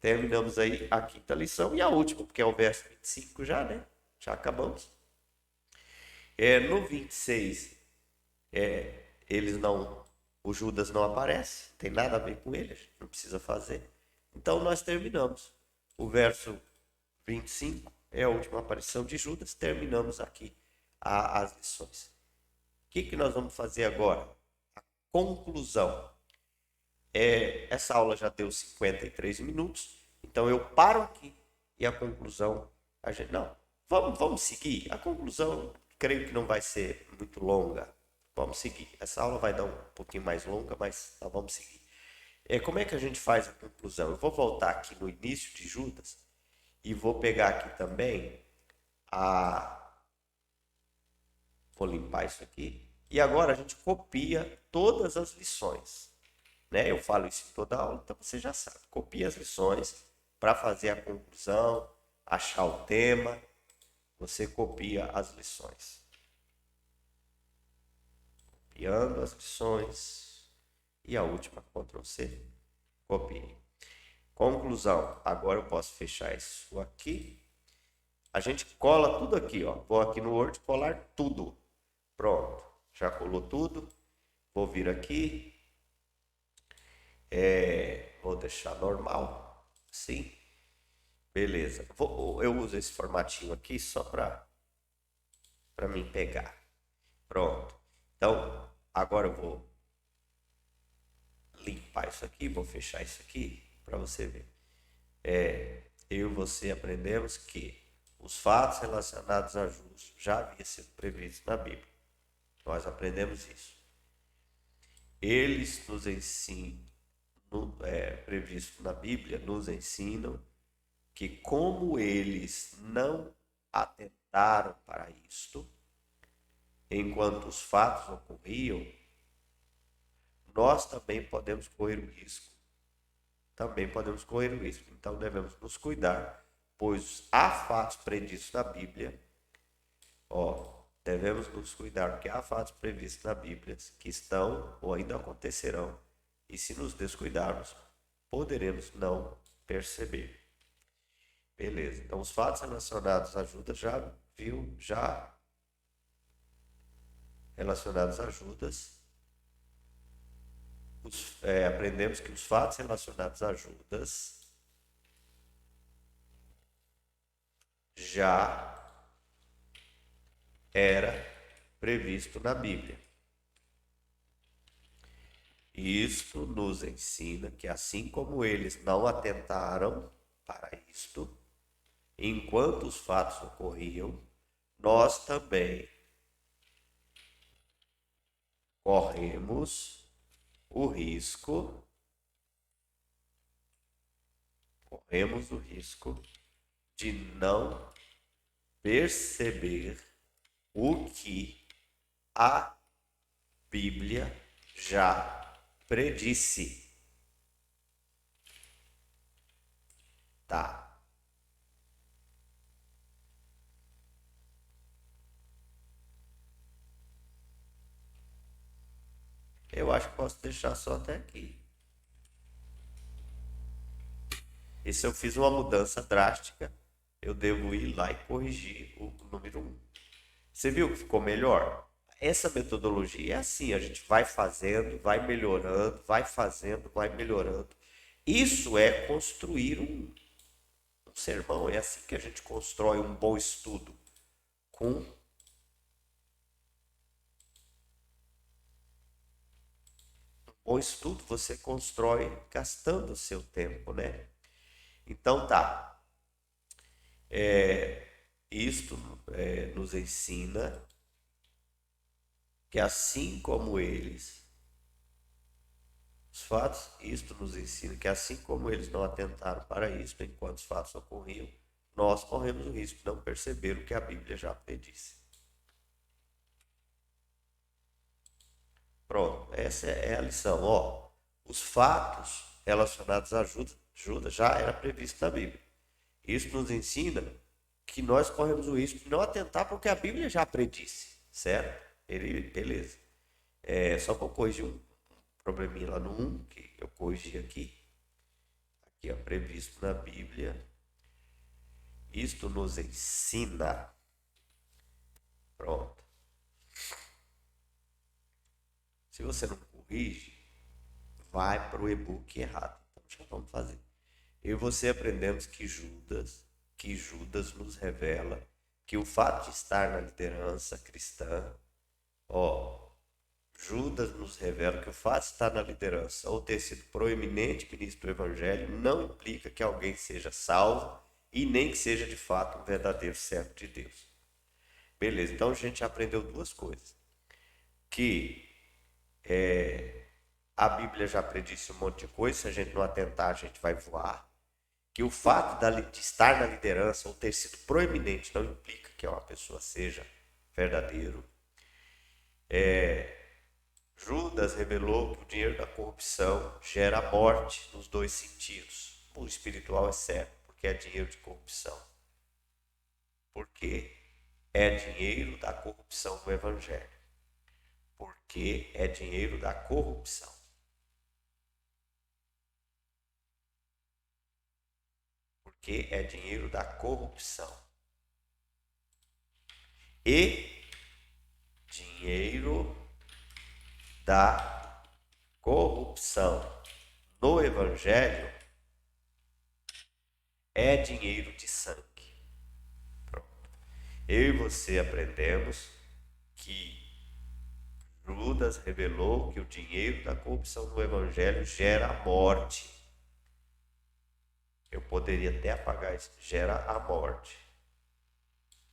Terminamos aí a quinta lição e a última, porque é o verso 25 já, né? Já acabamos. No 26, o Judas não aparece, tem nada a ver com ele, a gente não precisa fazer. Então nós terminamos. O verso 25 é a última aparição de Judas, terminamos aqui as lições. O que nós vamos fazer agora? A conclusão. Essa aula já deu 53 minutos, então eu paro aqui e a conclusão, vamos seguir. A conclusão, creio que não vai ser muito longa, vamos seguir. Essa aula vai dar um pouquinho mais longa, mas nós vamos seguir. Como é que a gente faz a conclusão? Eu vou voltar aqui no início de Judas e vou pegar aqui também vou limpar isso aqui. E agora a gente copia todas as lições. Né? Eu falo isso em toda aula, então você já sabe. Copia as lições para fazer a conclusão, achar o tema. Você copia as lições. Copiando as lições. E a última, Ctrl C, copiei. Conclusão. Agora eu posso fechar isso aqui. A gente cola tudo aqui, ó. Vou aqui no Word colar tudo. Pronto. Já colou tudo. Vou vir aqui. Vou deixar normal. Sim. Beleza. Eu uso esse formatinho aqui só para mim pegar. Pronto. Então, agora eu vou limpar isso aqui. Vou fechar isso aqui para você ver. Eu e você aprendemos que os fatos relacionados a Judas já haviam sido previstos na Bíblia. Nós aprendemos isso. Eles nos ensinam, previsto na Bíblia, nos ensinam que como eles não atentaram para isto, enquanto os fatos ocorriam, nós também podemos correr o risco. Então devemos nos cuidar, pois há fatos preditos na Bíblia, devemos nos cuidar, porque há fatos previstos na Bíblia que estão ou ainda acontecerão, e se nos descuidarmos, poderemos não perceber. Beleza, então os fatos relacionados a Judas já relacionados a Judas, aprendemos que os fatos relacionados a Judas já era previsto na Bíblia. Isto nos ensina que assim como eles não atentaram para isto, enquanto os fatos ocorriam, nós também corremos o risco de não perceber o que a Bíblia já predisse. Tá. Eu acho que posso deixar só até aqui. E se eu fiz uma mudança drástica, eu devo ir lá e corrigir o número 1. Você viu que ficou melhor? Essa metodologia é assim, a gente vai fazendo, vai melhorando, vai fazendo, vai melhorando. Isso é construir um sermão, é assim que a gente constrói um bom estudo. Com um bom estudo você constrói gastando o seu tempo, né? Então tá. Isto nos ensina que assim como eles, os fatos, isto nos ensina que assim como eles não atentaram para isto enquanto os fatos ocorriam, nós corremos o risco de não perceber o que a Bíblia já predisse. Pronto, essa é a lição. Ó, os fatos relacionados a Judas já era previsto na Bíblia. Isso nos ensina que nós corremos o risco de não atentar porque a Bíblia já predisse, certo? Beleza. Só que eu corrigi um probleminha lá no 1, que eu corrigi aqui. Aqui, ó, previsto na Bíblia. Isto nos ensina. Pronto. Se você não corrige, vai para o e-book errado. Então já vamos fazer. Eu e você aprendemos que Judas nos revela que o fato de estar na liderança cristã, Judas nos revela que o fato de estar na liderança ou ter sido proeminente ministro do Evangelho não implica que alguém seja salvo e nem que seja de fato um verdadeiro servo de Deus. Beleza, então a gente aprendeu duas coisas. Que a Bíblia já predisse um monte de coisa, se a gente não atentar a gente vai voar. Que o fato de estar na liderança ou ter sido proeminente não implica que uma pessoa seja verdadeiro. Judas revelou que o dinheiro da corrupção gera morte nos dois sentidos. O espiritual é certo, porque é dinheiro de corrupção. Porque é dinheiro da corrupção do Evangelho. Porque é dinheiro da corrupção. Porque é dinheiro da corrupção. E dinheiro da corrupção no Evangelho é dinheiro de sangue. Pronto. Eu e você aprendemos que Judas revelou que o dinheiro da corrupção no Evangelho gera morte. Eu poderia até apagar isso, gera a morte.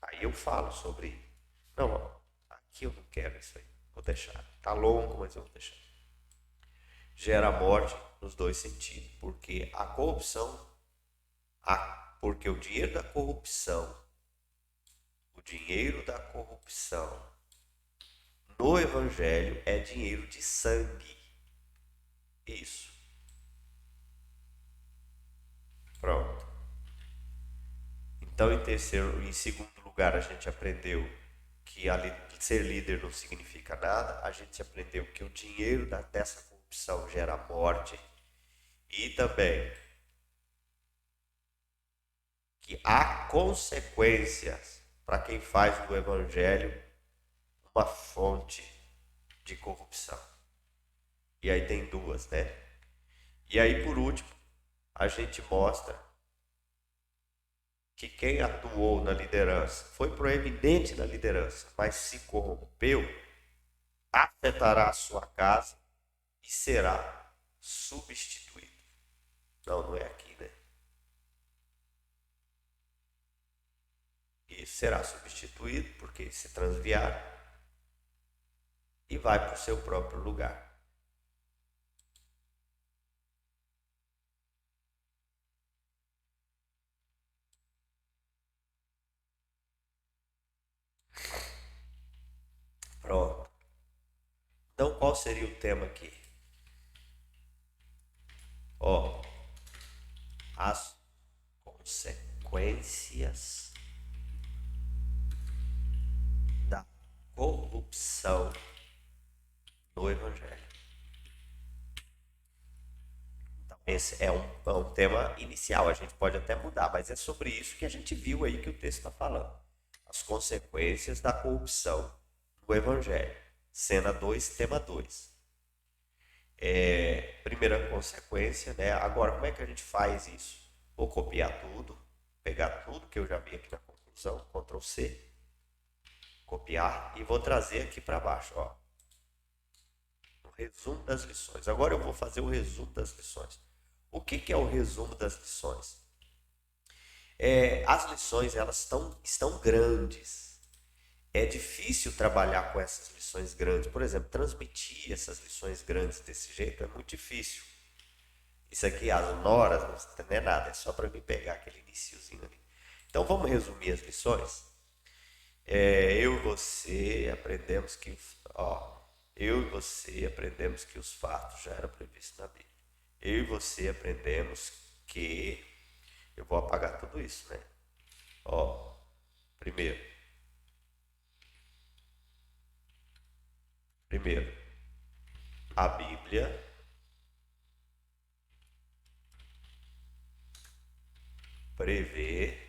Aí eu falo sobre. Não, aqui eu não quero isso aí. Vou deixar. Tá longo, mas eu vou deixar. Gera morte nos dois sentidos, porque a corrupção, porque o dinheiro da corrupção no Evangelho é dinheiro de sangue. Isso. Pronto. Então, em segundo lugar, a gente aprendeu que ser líder não significa nada, a gente aprendeu que o dinheiro dessa corrupção gera morte e também que há consequências para quem faz do evangelho uma fonte de corrupção. E aí tem duas, né? E aí, por último, a gente mostra que quem atuou na liderança, foi proeminente na liderança, mas se corrompeu, afetará a sua casa e será substituído. Não é aqui, né? E será substituído porque se transviar e vai para o seu próprio lugar. Pronto. Então, qual seria o tema aqui? Ó, as consequências da corrupção no Evangelho. Então, esse é um tema inicial, a gente pode até mudar, mas é sobre isso que a gente viu aí que o texto está falando. As consequências da corrupção no Evangelho. Cena 2, tema 2. Primeira consequência, né? Agora, como é que a gente faz isso? Vou copiar tudo, pegar tudo que eu já vi aqui na conclusão, Ctrl C, copiar e vou trazer aqui para baixo, ó. O resumo das lições. Agora eu vou fazer o resumo das lições. O que é o resumo das lições? As lições elas estão grandes. É difícil trabalhar com essas lições grandes. Por exemplo, transmitir essas lições grandes desse jeito é muito difícil. Isso aqui, as noras, não é nada, é só para mim pegar aquele iniciozinho ali. Então vamos resumir as lições. Eu e você aprendemos que, os fatos já eram previstos na Bíblia. Eu e você aprendemos que, eu vou apagar tudo isso, né? Primeiro, a Bíblia prevê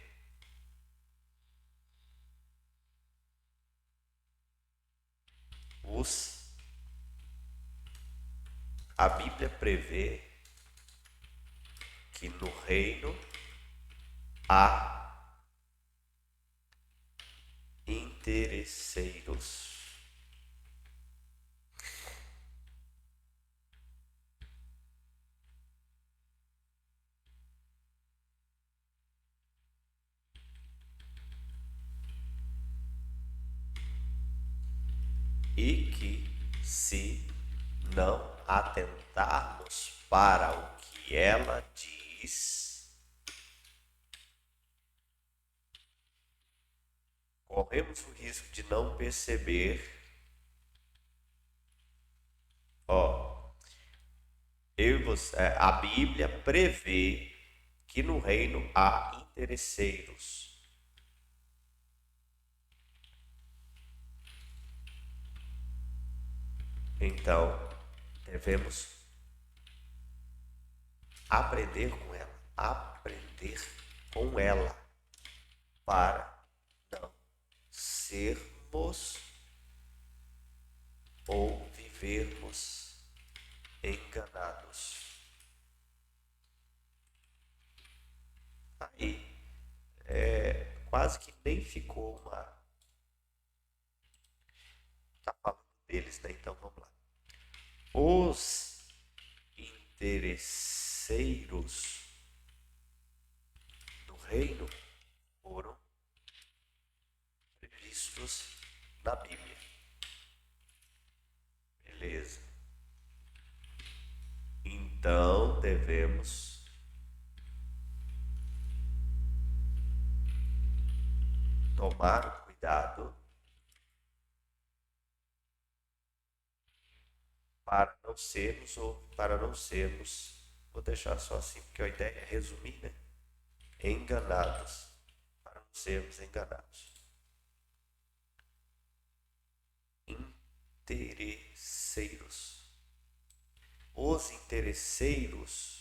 a Bíblia prevê que no reino há interesseiros. E que, se não atentarmos para o que ela diz, corremos o risco de não perceber. A Bíblia prevê que no reino há interesseiros. Então, devemos aprender com ela, para não sermos ou vivermos enganados. Aí, quase que nem ficou uma... Tá falando deles, né? Então vamos lá. Os interesseiros do reino foram previstos na Bíblia. Beleza. Então devemos tomar cuidado para não sermos, vou deixar só assim, porque a ideia é resumir, né? Enganados, para não sermos enganados. interesseiros. Os interesseiros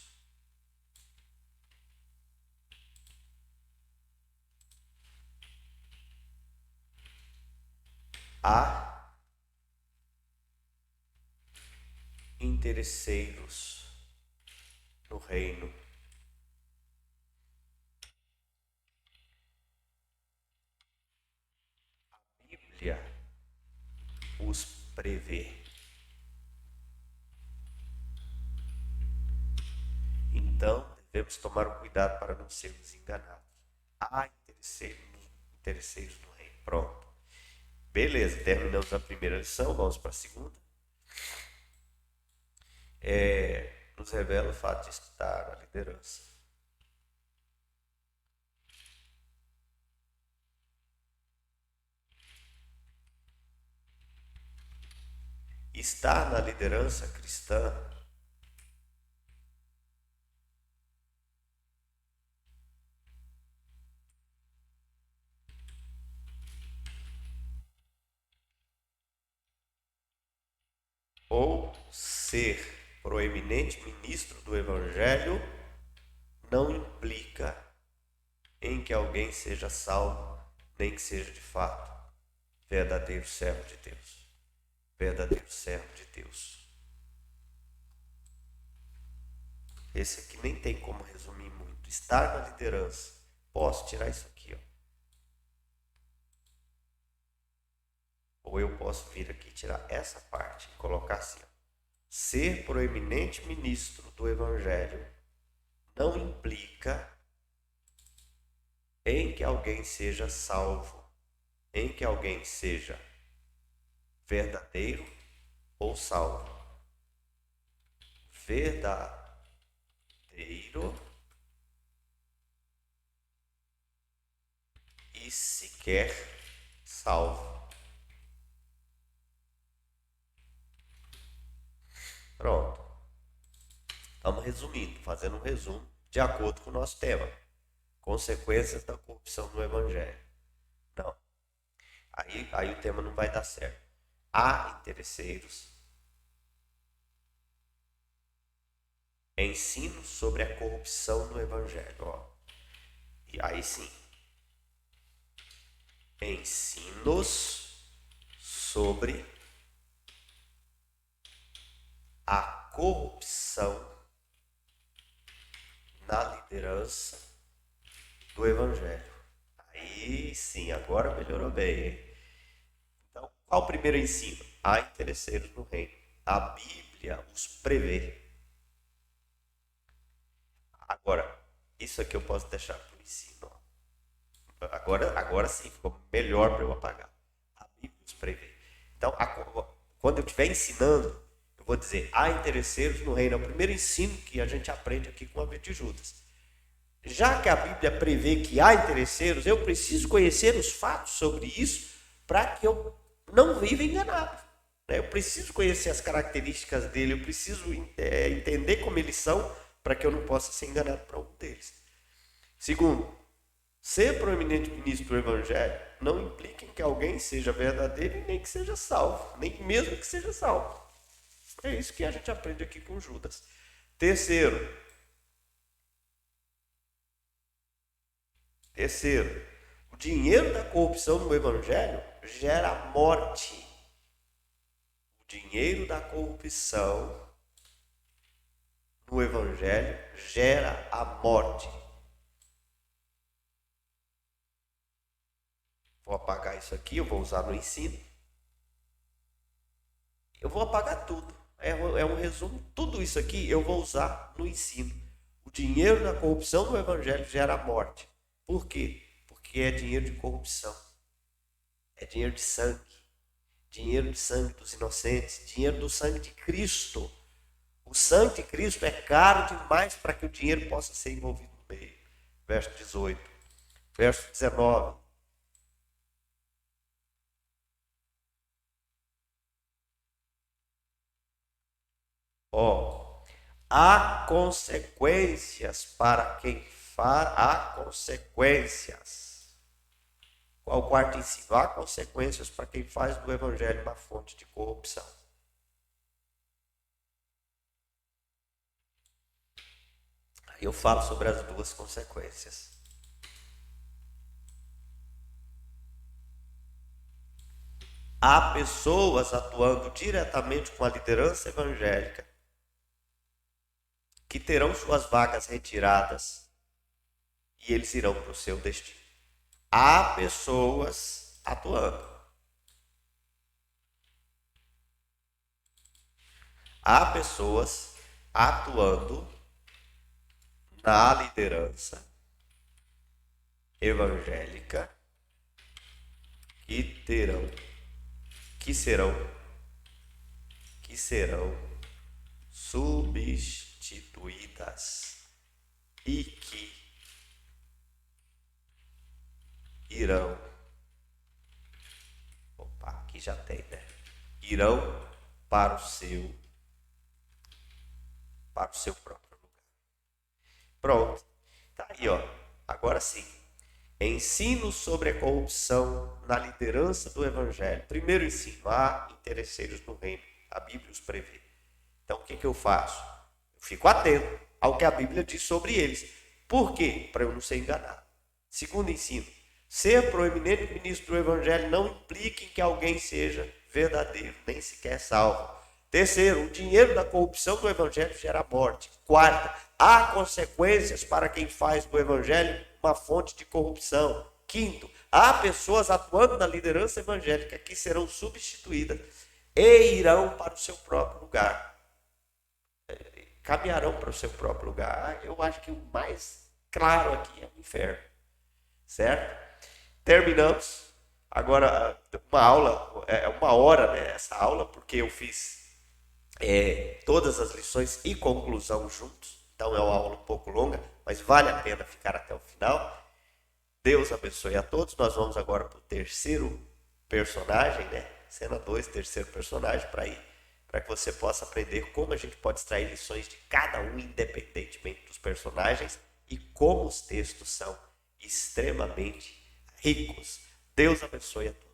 há interesseiros no reino. A Bíblia os prevê. Então, devemos tomar um cuidado para não sermos enganados. Há interesseiros no reino. Pronto. Beleza, terminamos a primeira lição, vamos para a segunda. Nos revela o fato de estar na liderança. Estar na liderança cristã ou ser proeminente ministro do Evangelho não implica em que alguém seja salvo, nem que seja de fato verdadeiro servo de Deus. Verdadeiro servo de Deus. Esse aqui nem tem como resumir muito. Estar na liderança. Posso tirar isso aqui, ó. Ou eu posso vir aqui e tirar essa parte e colocar assim, ó. Ser proeminente ministro do Evangelho não implica em que alguém seja salvo, em que alguém seja verdadeiro ou salvo. Verdadeiro e sequer salvo. Pronto. Estamos resumindo, fazendo um resumo de acordo com o nosso tema. Consequências da corrupção no Evangelho. Não. Aí o tema não vai dar certo. Há interesseiros. Ensino sobre a corrupção no Evangelho. Ó. E aí sim. Ensinos sobre a corrupção na liderança do Evangelho. Aí sim, agora melhorou bem. Hein? Então, qual o primeiro ensino? Há interesseiros no reino. A Bíblia os prevê. Agora, isso aqui eu posso deixar para o ensino. Agora sim, ficou melhor para eu apagar. A Bíblia os prevê. Então, quando eu estiver ensinando, eu vou dizer, há interesseiros no reino. É o primeiro ensino que a gente aprende aqui com a vida de Judas. Já que a Bíblia prevê que há interesseiros, eu preciso conhecer os fatos sobre isso para que eu não viva enganado. Eu preciso conhecer as características dele, eu preciso entender como eles são para que eu não possa ser enganado por algum deles. Segundo, ser proeminente ministro do Evangelho não implica em que alguém seja verdadeiro e nem que seja salvo, nem mesmo que seja salvo. É isso que a gente aprende aqui com Judas. Terceiro, o dinheiro da corrupção no Evangelho gera morte. O dinheiro da corrupção no Evangelho gera a morte. Vou apagar isso aqui, eu vou usar no ensino. Eu vou apagar tudo. É um resumo. Tudo isso aqui eu vou usar no ensino. O dinheiro da corrupção no Evangelho gera a morte. Por quê? Porque é dinheiro de corrupção. É dinheiro de sangue. Dinheiro de sangue dos inocentes. Dinheiro do sangue de Cristo. O sangue de Cristo é caro demais para que o dinheiro possa ser envolvido no meio. Verso 18. Verso 19. Há consequências para quem faz. Há consequências. Qual o quarto ensino? Há consequências para quem faz do evangelho uma fonte de corrupção. Aí eu falo sobre as duas consequências. Há pessoas atuando diretamente com a liderança evangélica que terão suas vagas retiradas e eles irão para o seu destino. Há pessoas atuando. Há pessoas atuando na liderança evangélica que serão substituídas e que irão, aqui já tem, né? Irão para o seu próprio lugar. Pronto, tá aí, ó. Agora sim, ensino sobre a corrupção na liderança do evangelho. Primeiro ensino, há interesseiros no reino, a Bíblia os prevê. Então o que eu faço? Eu fico atento ao que a Bíblia diz sobre eles. Por quê? Para eu não ser enganado. Segundo ensino, ser proeminente ministro do evangelho não implica em que alguém seja verdadeiro, nem sequer salvo. Terceiro, o dinheiro da corrupção do evangelho gera morte. Quarta, há consequências para quem faz do evangelho uma fonte de corrupção. Quinto, há pessoas atuando na liderança evangélica que serão substituídas e irão para o seu próprio lugar. Caminharão para o seu próprio lugar. Eu acho que o mais claro aqui é o inferno. Certo? Terminamos. Agora, uma aula, uma hora, né, essa aula, porque eu fiz todas as lições e conclusão juntos. Então é uma aula um pouco longa, mas vale a pena ficar até o final. Deus abençoe a todos. Nós vamos agora para o terceiro personagem, né? Cena 2, terceiro personagem, para que você possa aprender como a gente pode extrair lições de cada um, independentemente dos personagens, e como os textos são extremamente ricos. Deus abençoe a todos.